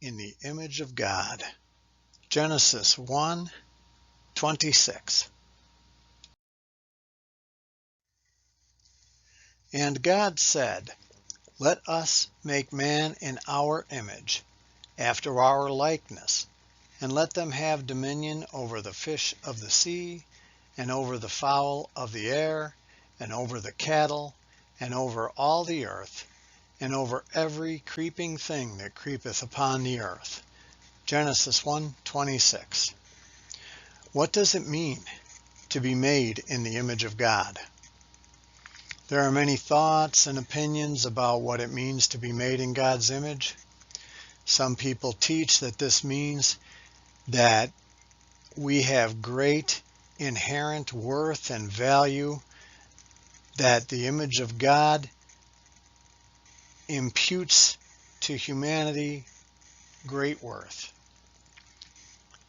in the image of God. Genesis 1:26. And God said, Let us make man in our image, after our likeness, and let them have dominion over the fish of the sea, and over the fowl of the air, and over the cattle, and over all the earth, and over every creeping thing that creepeth upon the earth. Genesis 1:26. What does it mean to be made in the image of God? There are many thoughts and opinions about what it means to be made in God's image. Some people teach that this means that we have great inherent worth and value, that the image of God imputes to humanity great worth.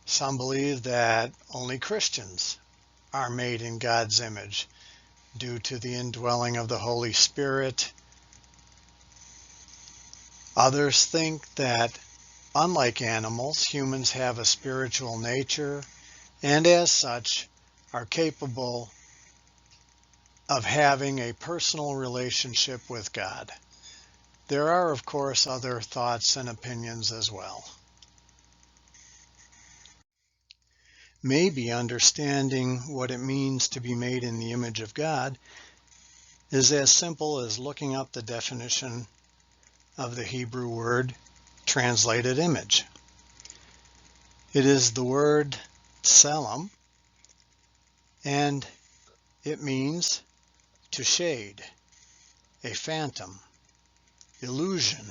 Some believe that only Christians are made in God's image due to the indwelling of the Holy Spirit. Others think that, unlike animals, humans have a spiritual nature and as such are capable of having a personal relationship with God. There are, of course, other thoughts and opinions as well. Maybe understanding what it means to be made in the image of God is as simple as looking up the definition of the Hebrew word translated image. It is the word tselem, and it means to shade, a phantom, illusion,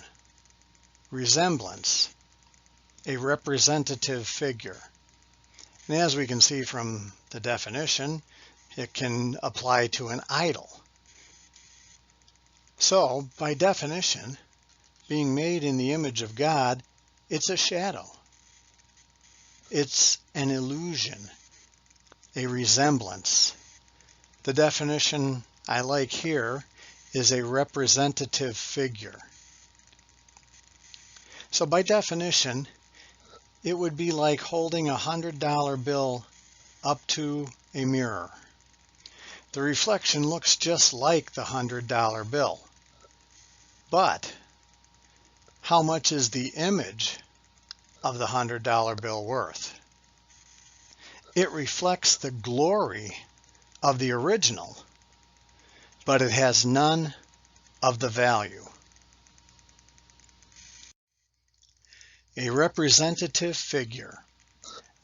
resemblance, a representative figure. And as we can see from the definition, it can apply to an idol. So, by definition, being made in the image of God, it's a shadow. It's an illusion, a resemblance. The definition I like here is a representative figure. So by definition, it would be like holding a $100 bill up to a mirror. The reflection looks just like the $100 bill. But how much is the image of the $100 bill worth? It reflects the glory of the original, but it has none of the value. A representative figure.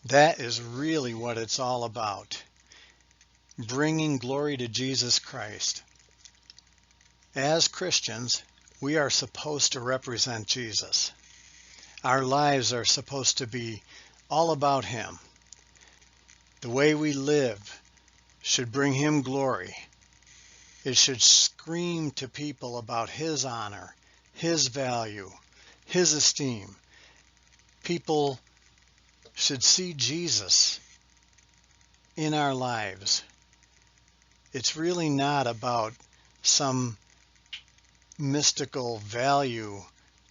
That is really what it's all about. Bringing glory to Jesus Christ. As Christians, we are supposed to represent Jesus. Our lives are supposed to be all about Him. The way we live should bring Him glory. It should scream to people about His honor, His value, His esteem. People should see Jesus in our lives. It's really not about some mystical value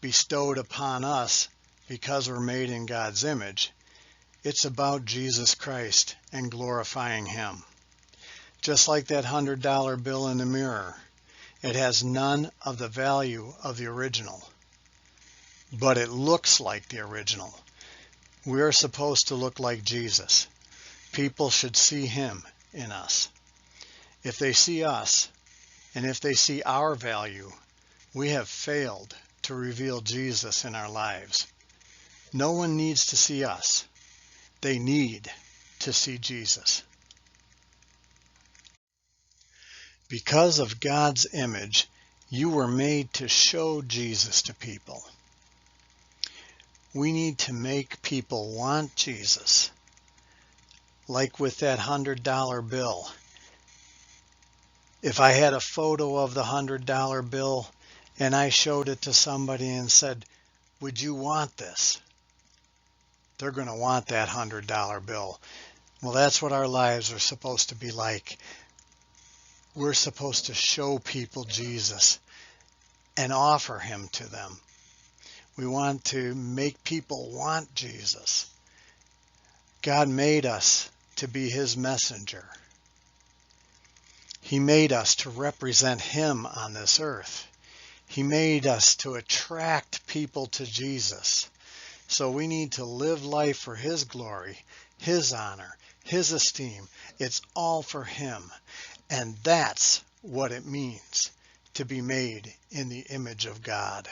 bestowed upon us because we're made in God's image. It's about Jesus Christ and glorifying Him. Just like that $100 bill in the mirror, it has none of the value of the original, but it looks like the original. We are supposed to look like Jesus. People should see Him in us. If they see us, and if they see our value, we have failed to reveal Jesus in our lives. No one needs to see us. They need to see Jesus. Because of God's image, you were made to show Jesus to people. We need to make people want Jesus. Like with that $100 bill. If I had a photo of the $100 bill and I showed it to somebody and said, would you want this? They're going to want that $100 bill. Well, that's what our lives are supposed to be like. We're supposed to show people Jesus and offer Him to them. We want to make people want Jesus. God made us to be his messenger. He made us to represent him on this earth. He made us to attract people to Jesus. So we need to live life for his glory, his honor, his esteem. It's all for him. And that's what it means to be made in the image of God.